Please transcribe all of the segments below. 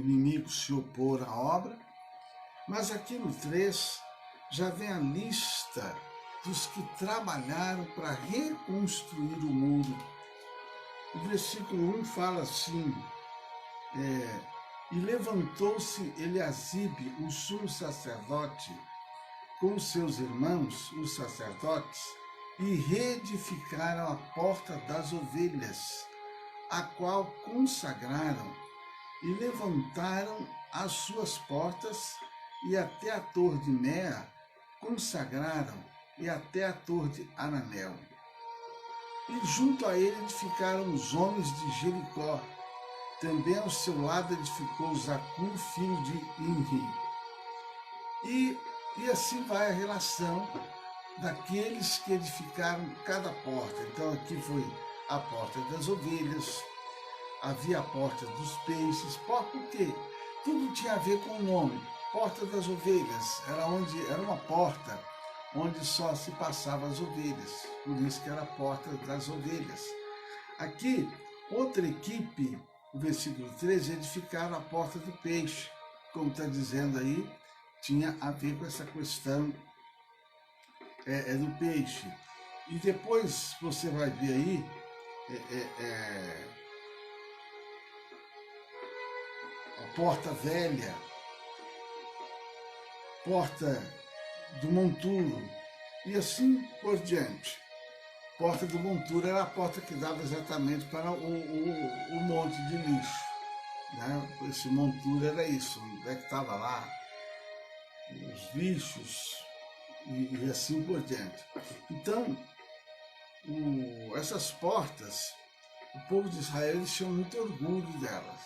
inimigos se opor à obra. Mas aqui no 3 já vem a lista dos que trabalharam para reconstruir o muro. O versículo 1 fala assim, e levantou-se Eliasibe, o sumo sacerdote, com os seus irmãos, os sacerdotes, e reedificaram a porta das ovelhas, a qual consagraram, e levantaram as suas portas, e até a torre de Mea consagraram, e até a torre de Ananel. E junto a ele edificaram os homens de Jericó. Também ao seu lado edificou Zacur, filho de Imri. E assim vai a relação daqueles que edificaram cada porta. Então aqui foi a porta das ovelhas, havia a porta dos peixes, porque tudo tinha a ver com o nome. Porta das ovelhas era uma porta onde só se passavam as ovelhas, por isso que era a porta das ovelhas. Aqui, outra equipe, o versículo 13, edificaram a porta do peixe, como está dizendo aí, tinha a ver com essa questão do peixe. E depois você vai ver aí, a porta velha, porta do monturo, e assim por diante. Porta do monturo era a porta que dava exatamente para o monte de lixo, né? Esse monturo era isso, onde é que estava lá os lixos e assim por diante. Então, essas portas, o povo de Israel, eles tinham muito orgulho delas.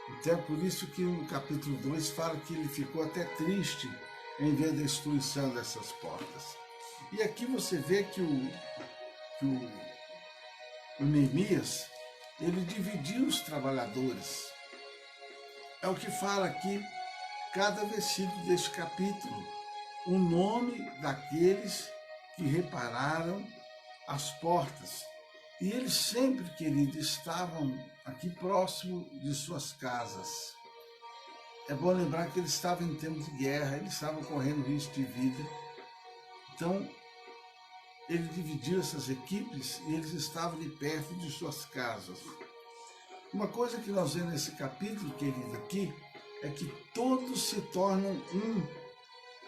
Então é por isso que no capítulo 2 fala que ele ficou até triste em ver a destruição dessas portas. E aqui você vê que o Neemias, ele dividiu os trabalhadores. É o que fala aqui, cada versículo deste capítulo, o nome daqueles que repararam as portas. E eles sempre, querido, estavam aqui próximo de suas casas. É bom lembrar que eles estavam em tempo de guerra, eles estavam correndo risco de vida. Então, ele dividiu essas equipes e eles estavam de perto de suas casas. Uma coisa que nós vemos nesse capítulo, querido, aqui, é que todos se tornam um.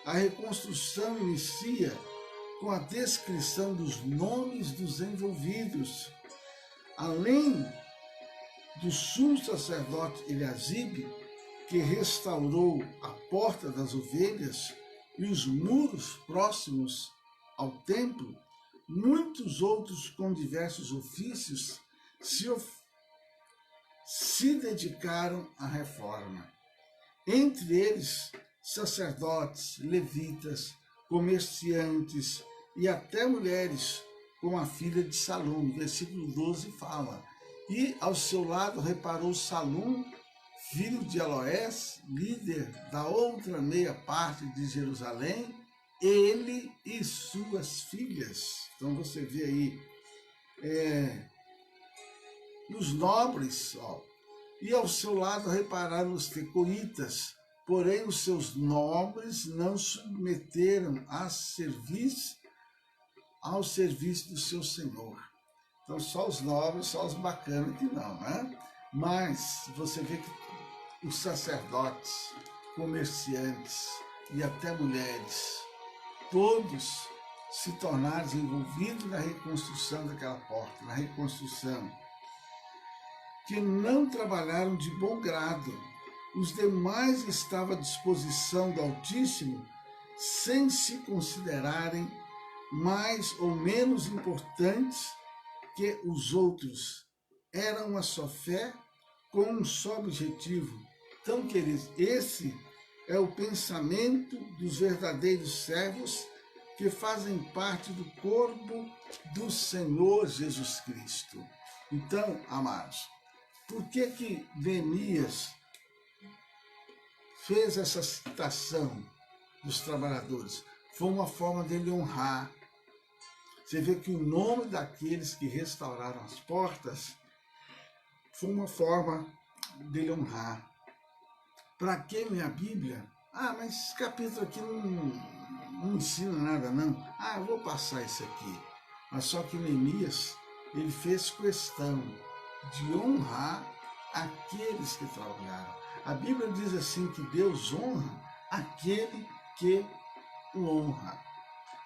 A reconstrução inicia com a descrição dos nomes dos envolvidos. Além do sumo sacerdote Eliasibe, que restaurou a porta das ovelhas e os muros próximos ao templo, muitos outros com diversos ofícios se dedicaram à reforma. Entre eles, sacerdotes, levitas, comerciantes e até mulheres, como a filha de Salum. Versículo 12 fala, e ao seu lado reparou Salum, filho de Eloés, líder da outra meia parte de Jerusalém, ele e suas filhas. Então você vê aí os nobres, e ao seu lado repararam os tecoitas, porém os seus nobres não submeteram ao serviço do seu senhor. Então só os nobres, só os bacanas que não, né? Mas você vê que os sacerdotes, comerciantes e até mulheres, todos se tornaram envolvidos na reconstrução daquela porta, na reconstrução, que não trabalharam de bom grado. Os demais estavam à disposição do Altíssimo, sem se considerarem mais ou menos importantes que os outros. Eram uma só fé, com um só objetivo. Então, queridos, esse é o pensamento dos verdadeiros servos que fazem parte do corpo do Senhor Jesus Cristo. Então, amados, por que Neemias fez essa citação dos trabalhadores? Foi uma forma dele honrar. Você vê que o nome daqueles que restauraram as portas foi uma forma dele honrar. Para que minha Bíblia? Mas esse capítulo aqui não ensina nada não. Eu vou passar isso aqui. Mas só que Neemias, ele fez questão de honrar aqueles que trabalharam. A Bíblia diz assim que Deus honra aquele que o honra.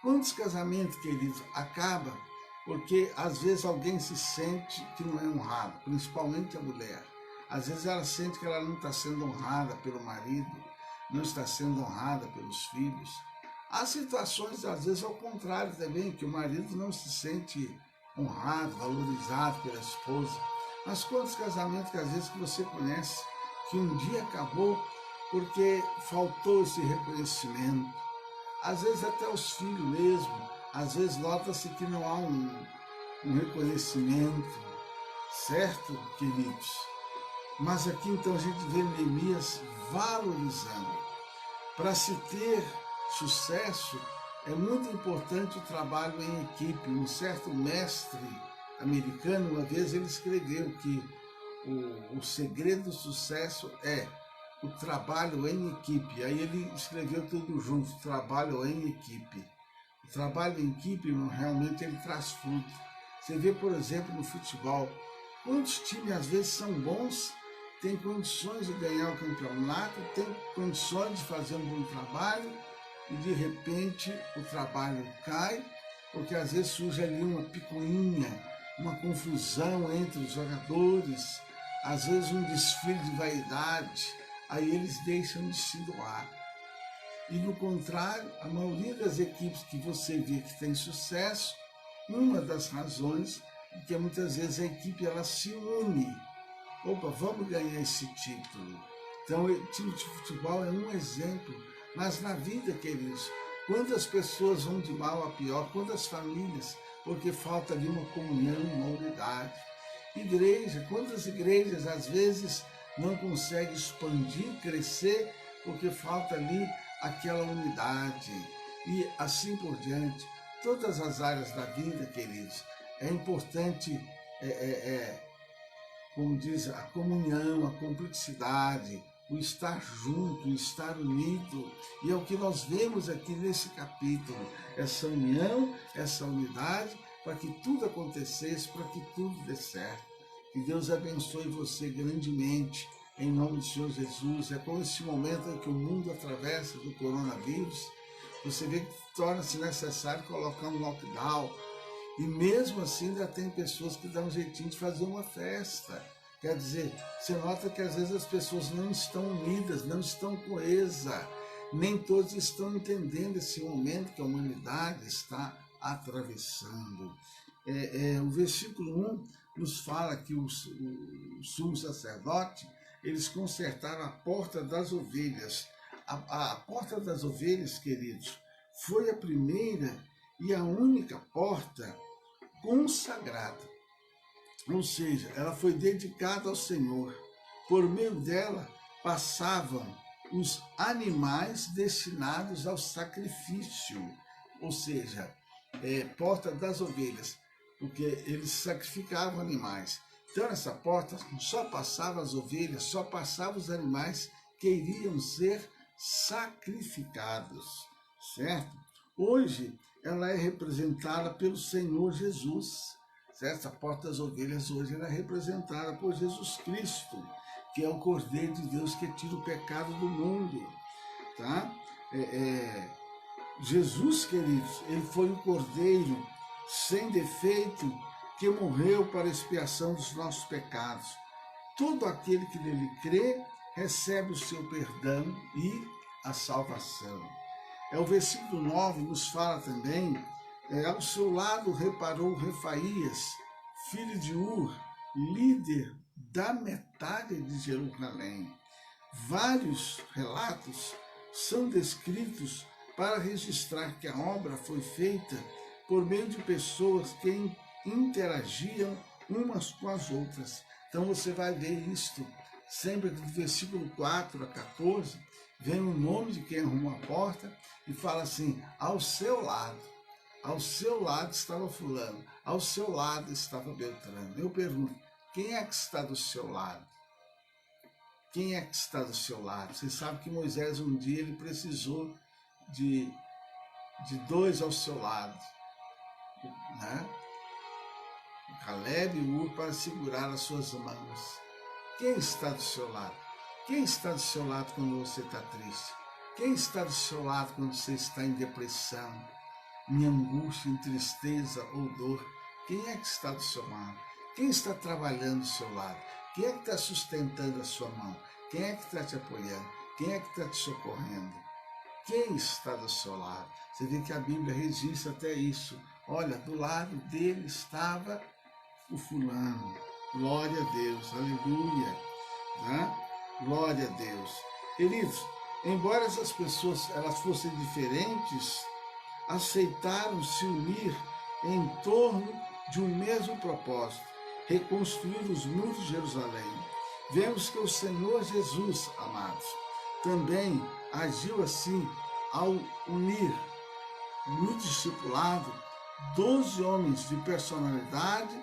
Quantos casamentos, queridos, acabam porque às vezes alguém se sente que não é honrado, principalmente a mulher. Às vezes ela sente que ela não está sendo honrada pelo marido, não está sendo honrada pelos filhos. Há situações, às vezes, ao contrário também, que o marido não se sente honrado, valorizado pela esposa. Mas quantos casamentos que às vezes que você conhece, que um dia acabou porque faltou esse reconhecimento. Às vezes até os filhos mesmo, às vezes nota-se que não há um reconhecimento, certo, queridos? Mas aqui então a gente vê Neemias valorizando. Para se ter sucesso, é muito importante o trabalho em equipe. Um certo mestre americano, uma vez ele escreveu que o segredo do sucesso é o trabalho em equipe. Aí ele escreveu tudo junto, trabalho em equipe. O trabalho em equipe, realmente, ele traz fruto. Você vê, por exemplo, no futebol, quantos times às vezes são bons, têm condições de ganhar o campeonato, têm condições de fazer um bom trabalho, e de repente o trabalho cai, porque às vezes surge ali uma picuinha, uma confusão entre os jogadores, às vezes um desfile de vaidade, aí eles deixam de se doar. E no contrário, a maioria das equipes que você vê que tem sucesso, uma das razões é que muitas vezes a equipe ela se une. Opa, vamos ganhar esse título. Então, o time de futebol é um exemplo. Mas na vida, queridos, quantas pessoas vão de mal a pior, quantas famílias, porque falta ali uma comunhão, uma unidade. Igreja, quantas igrejas às vezes não conseguem expandir, crescer, porque falta ali aquela unidade. E assim por diante, todas as áreas da vida, queridos, é importante, como diz, a comunhão, a cumplicidade, o estar junto, o estar unido. E é o que nós vemos aqui nesse capítulo, essa união, essa unidade, para que tudo acontecesse, para que tudo dê certo. Que Deus abençoe você grandemente, em nome do Senhor Jesus. É com esse momento em que o mundo atravessa do coronavírus, você vê que torna-se necessário colocar um lockdown. E mesmo assim ainda tem pessoas que dão um jeitinho de fazer uma festa. Quer dizer, você nota que às vezes as pessoas não estão unidas, não estão coesas, nem todos estão entendendo esse momento que a humanidade está atravessando. O versículo 1 nos fala que o sumo sacerdote, eles consertaram a porta das ovelhas. A porta das ovelhas, queridos, foi a primeira e a única porta consagrada. Ou seja, ela foi dedicada ao Senhor. Por meio dela passavam os animais destinados ao sacrifício. Ou seja, porta das ovelhas, porque eles sacrificavam animais. Então essa porta só passava as ovelhas, só passava os animais que iriam ser sacrificados, certo? Hoje ela é representada pelo Senhor Jesus. Essa porta das ovelhas hoje ela é representada por Jesus Cristo, que é o Cordeiro de Deus que tira o pecado do mundo. Tá? Jesus, queridos, ele foi o Cordeiro sem defeito que morreu para a expiação dos nossos pecados. Todo aquele que nele crê recebe o seu perdão e a salvação. O versículo 9 nos fala também, ao seu lado reparou Refaías, filho de Ur, líder da metade de Jerusalém. Vários relatos são descritos para registrar que a obra foi feita por meio de pessoas que interagiam umas com as outras. Então você vai ver isto, sempre do versículo 4 a 14, vem o nome de quem arrumou a porta e fala assim, ao seu lado estava fulano, ao seu lado estava Beltrano. Eu pergunto, quem é que está do seu lado? Quem é que está do seu lado? Você sabe que Moisés um dia ele precisou de 2 ao seu lado, né? O Caleb e o Ur para segurar as suas mãos. Quem está do seu lado? Quem está do seu lado quando você está triste? Quem está do seu lado quando você está em depressão, em angústia, em tristeza ou dor? Quem é que está do seu lado? Quem está trabalhando do seu lado? Quem é que está sustentando a sua mão? Quem é que está te apoiando? Quem é que está te socorrendo? Quem está do seu lado? Você vê que a Bíblia registra até isso. Olha, do lado dele estava o fulano. Glória a Deus, aleluia. Né? Glória a Deus. Queridos, embora essas pessoas elas fossem diferentes, aceitaram se unir em torno de um mesmo propósito, reconstruir os muros de Jerusalém. Vemos que o Senhor Jesus, amados, também agiu assim ao unir no discipulado 12 homens de personalidade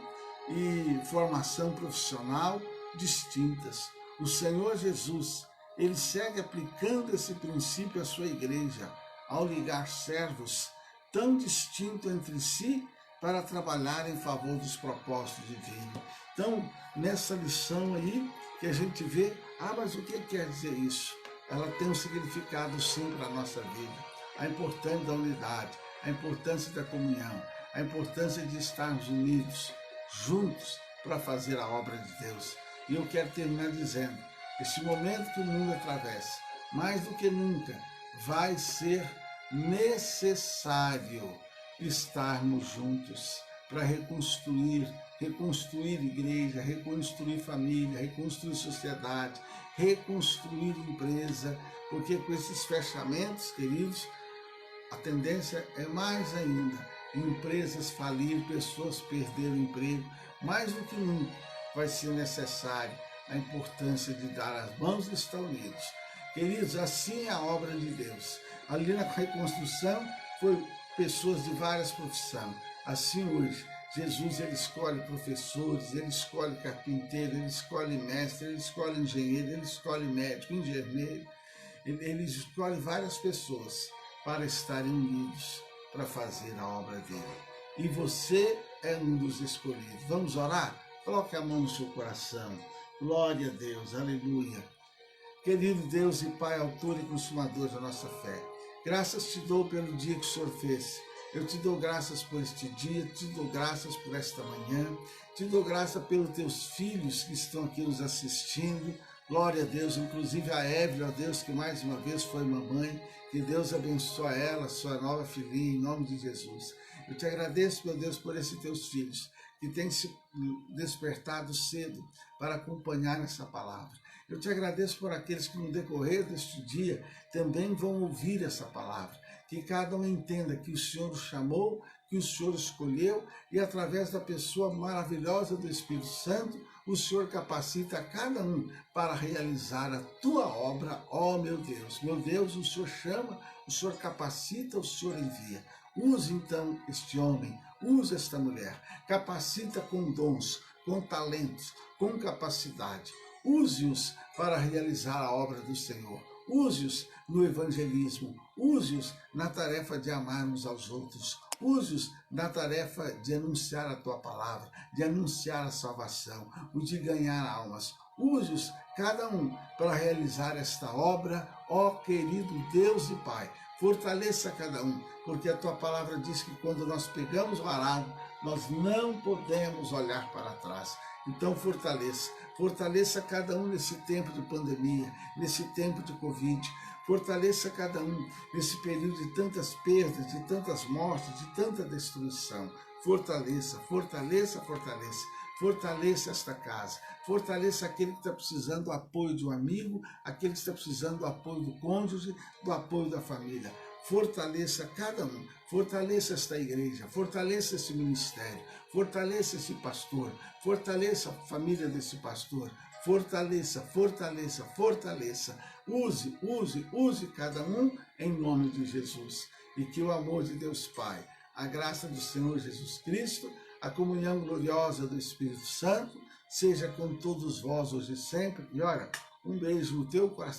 e formação profissional distintas. O Senhor Jesus, ele segue aplicando esse princípio à sua igreja, ao ligar servos tão distintos entre si para trabalhar em favor dos propósitos divinos. Então, nessa lição aí, que a gente vê, mas o que quer dizer isso? Ela tem um significado sim para a nossa vida. A importância da unidade, a importância da comunhão, a importância de estarmos unidos, juntos, para fazer a obra de Deus. E eu quero terminar dizendo, esse momento que o mundo atravessa, mais do que nunca, vai ser necessário estarmos juntos para reconstruir igreja, reconstruir família, reconstruir sociedade, reconstruir empresa, porque com esses fechamentos, queridos, a tendência é mais ainda, empresas falir, pessoas perderem o emprego. Mais do que nunca vai ser necessário a importância de dar as mãos e estar unidos. Queridos, assim é a obra de Deus. Ali na reconstrução foi pessoas de várias profissões. Assim hoje, Jesus ele escolhe professores, ele escolhe carpinteiro, ele escolhe mestre, ele escolhe engenheiro, ele escolhe médico, engenheiro. Ele escolhe várias pessoas para estarem unidos para fazer a obra dele. E você é um dos escolhidos. Vamos orar? Coloque a mão no seu coração. Glória a Deus, aleluia. Querido Deus e Pai, autor e consumador da nossa fé, graças te dou pelo dia que o Senhor fez. Eu te dou graças por este dia, te dou graças por esta manhã, te dou graça pelos teus filhos que estão aqui nos assistindo. Glória a Deus, inclusive a Evelyn, ó Deus, que mais uma vez foi mamãe. Que Deus abençoe ela, sua nova filhinha, em nome de Jesus. Eu te agradeço, meu Deus, por esses teus filhos que têm se despertado cedo para acompanhar essa palavra. Eu te agradeço por aqueles que no decorrer deste dia também vão ouvir essa palavra. Que cada um entenda que o Senhor o chamou, que o Senhor escolheu e através da pessoa maravilhosa do Espírito Santo, o Senhor capacita cada um para realizar a tua obra, ó meu Deus. Meu Deus, o Senhor chama, o Senhor capacita, o Senhor envia. Use então este homem, use esta mulher, capacita com dons, com talentos, com capacidade. Use-os para realizar a obra do Senhor. Use-os no evangelismo, use-os na tarefa de amar uns aos outros, use-os na tarefa de anunciar a tua palavra, de anunciar a salvação, o de ganhar almas. Use-os cada um para realizar esta obra, ó querido Deus e Pai. Fortaleça cada um, porque a tua palavra diz que quando nós pegamos o arado, nós não podemos olhar para trás. Então fortaleça cada um nesse tempo de pandemia, nesse tempo de Covid. Fortaleça cada um nesse período de tantas perdas, de tantas mortes, de tanta destruição. Fortaleça. Fortaleça esta casa. Fortaleça aquele que está precisando do apoio de um amigo, aquele que está precisando do apoio do cônjuge, do apoio da família. Fortaleça cada um, fortaleça esta igreja, fortaleça esse ministério, fortaleça esse pastor, fortaleça a família desse pastor, fortaleça. Use cada um em nome de Jesus. E que o amor de Deus Pai, a graça do Senhor Jesus Cristo, a comunhão gloriosa do Espírito Santo, seja com todos vós hoje e sempre. E olha, Um beijo no teu coração.